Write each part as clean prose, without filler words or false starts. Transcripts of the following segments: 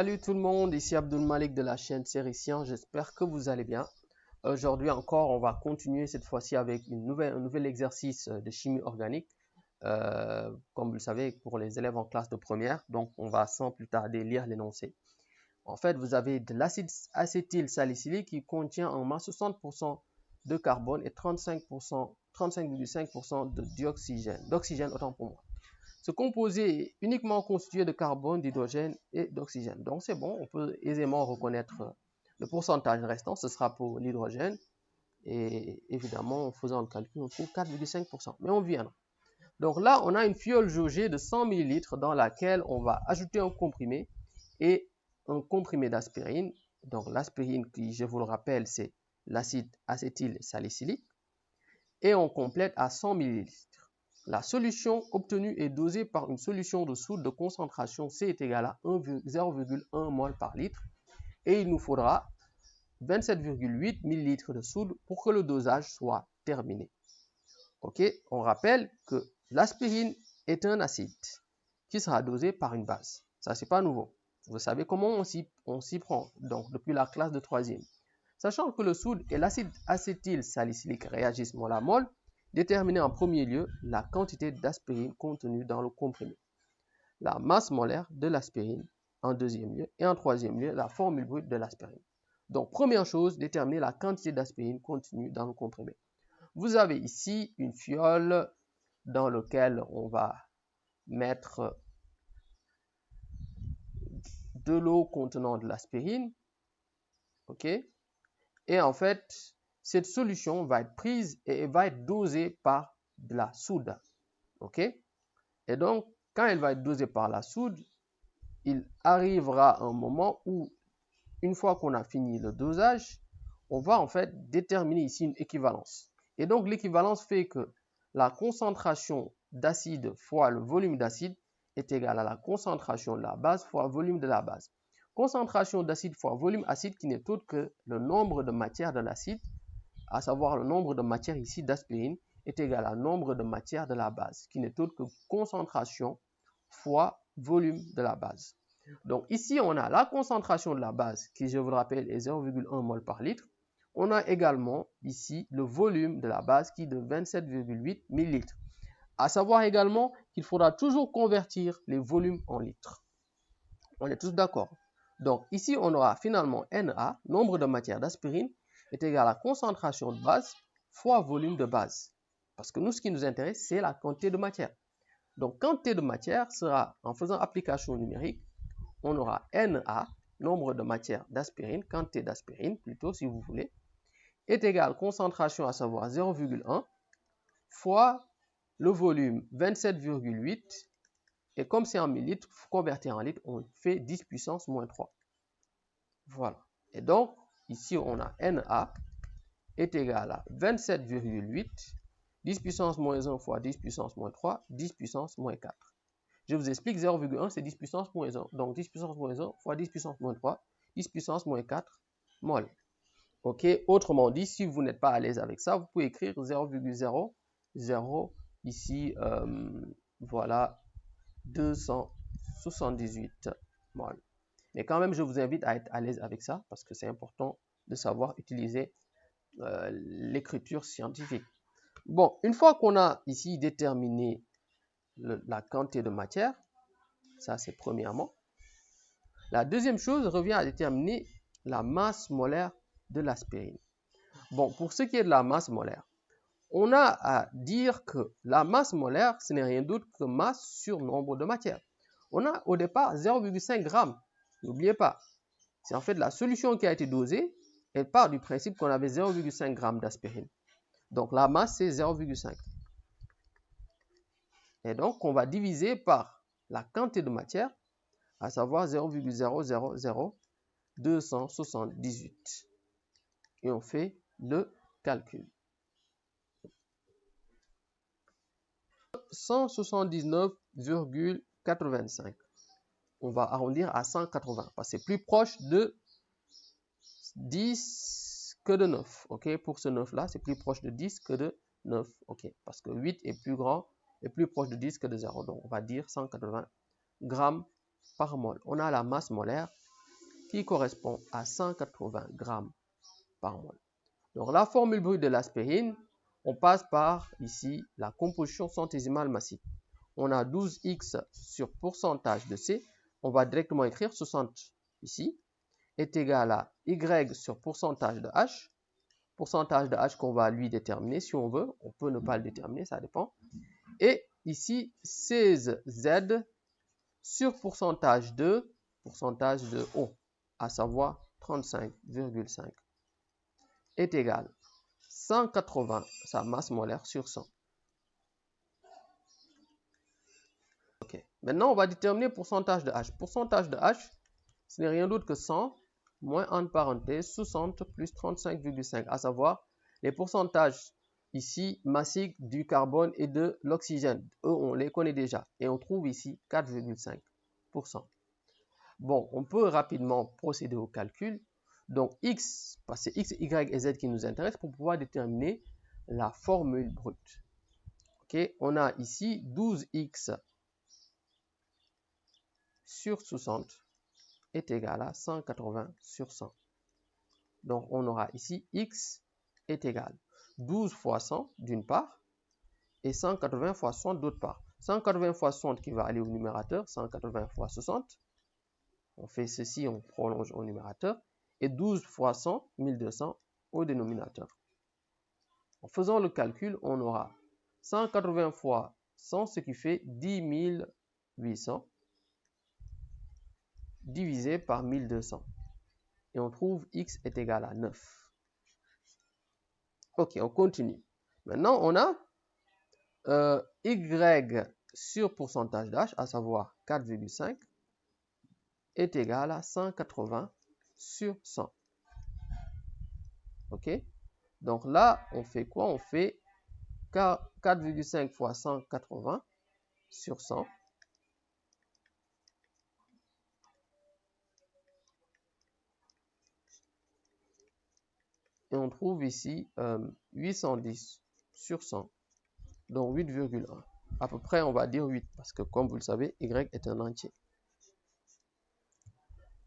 Salut tout le monde, ici Abdul Malik de la chaîne Séricien, j'espère que vous allez bien. Aujourd'hui encore, on va continuer cette fois-ci avec un nouvel exercice de chimie organique. Comme vous le savez, pour les élèves en classe de première, donc on va sans plus tarder lire l'énoncé. En fait, vous avez de l'acide acétylsalicylique qui contient en masse 60% de carbone et 35,5% d'oxygène, autant pour moi. Ce composé est uniquement constitué de carbone, d'hydrogène et d'oxygène. Donc c'est bon, on peut aisément reconnaître le pourcentage restant, ce sera pour l'hydrogène. Et évidemment, en faisant le calcul, on trouve 4,5%. Mais on viendra. Donc là, on a une fiole jaugée de 100 ml dans laquelle on va ajouter un comprimé et un comprimé d'aspirine. Donc l'aspirine, qui je vous le rappelle, c'est l'acide acétylsalicylique. Et on complète à 100 ml. La solution obtenue est dosée par une solution de soude de concentration C est égale à 0,1 mol par litre et il nous faudra 27,8 ml de soude pour que le dosage soit terminé. Ok, on rappelle que l'aspirine est un acide qui sera dosé par une base. Ça, c'est pas nouveau. Vous savez comment on s'y prend, donc depuis la classe de 3e. Sachant que le soude et l'acide acétylsalicylique réagissent mol à mol, déterminer en premier lieu la quantité d'aspirine contenue dans le comprimé, la masse molaire de l'aspirine en deuxième lieu et en troisième lieu la formule brute de l'aspirine. Donc première chose, déterminer la quantité d'aspirine contenue dans le comprimé. Vous avez ici une fiole dans laquelle on va mettre de l'eau contenant de l'aspirine, ok, et en fait cette solution va être prise et va être dosée par de la soude. Ok? Et donc, quand elle va être dosée par la soude, il arrivera un moment où, une fois qu'on a fini le dosage, on va en fait déterminer ici une équivalence. Et donc, l'équivalence fait que la concentration d'acide fois le volume d'acide est égal à la concentration de la base fois le volume de la base. Concentration d'acide fois volume acide qui n'est autre que le nombre de matière de l'acide, à savoir le nombre de matière ici d'aspirine, est égal à nombre de matière de la base, qui n'est autre que concentration fois volume de la base. Donc ici, on a la concentration de la base, qui je vous le rappelle est 0,1 mol par litre. On a également ici le volume de la base qui est de 27,8 millilitres. À savoir également qu'il faudra toujours convertir les volumes en litres. On est tous d'accord. Donc ici, on aura finalement Na, nombre de matière d'aspirine, est égal à concentration de base fois volume de base. Parce que nous, ce qui nous intéresse, c'est la quantité de matière. Donc, quantité de matière sera, en faisant application numérique, on aura Na, nombre de matière d'aspirine, quantité d'aspirine plutôt si vous voulez, est égal concentration à savoir 0,1 fois le volume 27,8 et comme c'est en millilitres, convertir en litres, on fait 10 puissance moins 3. Voilà. Et donc, ici, on a Na est égal à 27,8, 10 puissance moins 1 fois 10 puissance moins 3, 10 puissance moins 4. Je vous explique, 0,1 c'est 10 puissance moins 1. Donc 10 puissance moins 1 fois 10 puissance moins 3, 10 puissance moins 4 mol. Ok, autrement dit, si vous n'êtes pas à l'aise avec ça, vous pouvez écrire 0,00 ici, voilà, 278 mol. Mais quand même, je vous invite à être à l'aise avec ça parce que c'est important de savoir utiliser l'écriture scientifique. Bon, une fois qu'on a ici déterminé la quantité de matière, ça c'est premièrement. La deuxième chose revient à déterminer la masse molaire de l'aspirine. Bon, pour ce qui est de la masse molaire, on a à dire que la masse molaire, ce n'est rien d'autre que masse sur nombre de matière. On a au départ 0,5 g. N'oubliez pas, c'est en fait la solution qui a été dosée. Elle part du principe qu'on avait 0,5 g d'aspirine. Donc la masse, c'est 0,5. Et donc, on va diviser par la quantité de matière, à savoir 0,000278. Et on fait le calcul. 179,85. On va arrondir à 180 parce que c'est plus proche de 10 que de 9. Ok, pour ce 9 là, c'est plus proche de 10 que de 9. Ok, parce que 8 est plus grand et plus proche de 10 que de 0. Donc on va dire 180 grammes par mol. On a la masse molaire qui correspond à 180 grammes par mol. Donc la formule brute de l'aspirine, on passe par ici la composition centésimale massique. On a 12x sur pourcentage de C, on va directement écrire 60 ici, est égal à y sur pourcentage de H qu'on va lui déterminer si on veut, on peut ne pas le déterminer, ça dépend. Et ici 16Z sur pourcentage de O, à savoir 35,5, est égal 180, sa masse molaire sur 100. Ok, maintenant on va déterminer pourcentage de H. Pourcentage de H, ce n'est rien d'autre que 100 moins entre parenthèses 60 plus 35,5, à savoir les pourcentages ici massiques du carbone et de l'oxygène. Eux, on les connaît déjà et on trouve ici 4,5%. Bon, on peut rapidement procéder au calcul. Donc X, parce que c'est X, Y et Z qui nous intéressent pour pouvoir déterminer la formule brute. Ok, on a ici 12X sur 60 est égal à 180 sur 100. Donc, on aura ici X est égal 12 fois 100 d'une part et 180 fois 60 d'autre part. 180 fois 60 qui va aller au numérateur, 180 fois 60. On fait ceci, on prolonge au numérateur. Et 12 fois 100, 1200 au dénominateur. En faisant le calcul, on aura 180 fois 100, ce qui fait 10 800 divisé par 1200. Et on trouve X est égal à 9. Ok, on continue. Maintenant, on a Y sur pourcentage d'H, à savoir 4,5, est égal à 180 sur 100. Ok, donc là, on fait quoi? On fait 4,5 fois 180 sur 100. Et on trouve ici 810 sur 100, donc 8,1. À peu près, on va dire 8, parce que comme vous le savez, Y est un entier.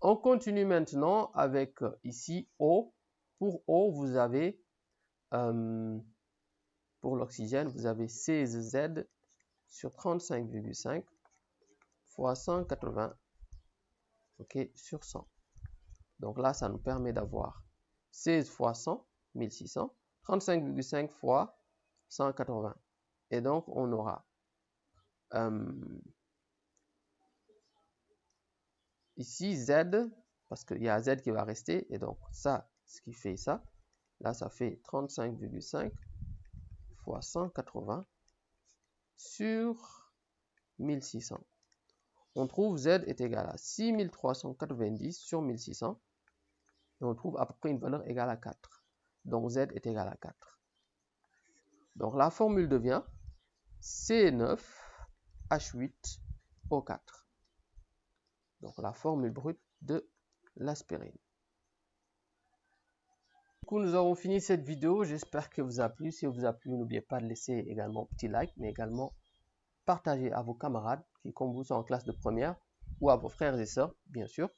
On continue maintenant avec ici O. Pour O, vous avez, pour l'oxygène, vous avez 16Z sur 35,5 fois 180 okay, sur 100. Donc là, ça nous permet d'avoir 16 fois 100, 1600, 35,5 fois 180. Et donc, on aura ici Z, parce qu'il y a Z qui va rester, et donc ça, ce qui fait ça, là, ça fait 35,5 fois 180 sur 1600. On trouve Z est égal à 6390 sur 1600, et on trouve à peu près une valeur égale à 4. Donc Z est égal à 4. Donc la formule devient C9H8O4. Donc la formule brute de l'aspirine. Du coup, nous avons fini cette vidéo. J'espère que vous a plu. Si vous a plu, n'oubliez pas de laisser également un petit like, mais également partager à vos camarades qui, comme vous, sont en classe de première, ou à vos frères et sœurs, bien sûr.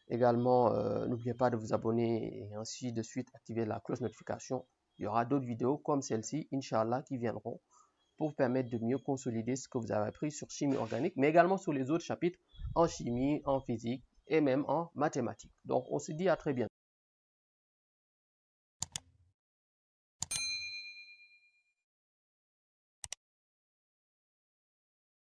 Également, n'oubliez pas de vous abonner et ainsi de suite activer la cloche notification. Il y aura d'autres vidéos comme celle-ci, Inch'Allah, qui viendront pour vous permettre de mieux consolider ce que vous avez appris sur chimie organique, mais également sur les autres chapitres en chimie, en physique et même en mathématiques. Donc, on se dit à très bientôt.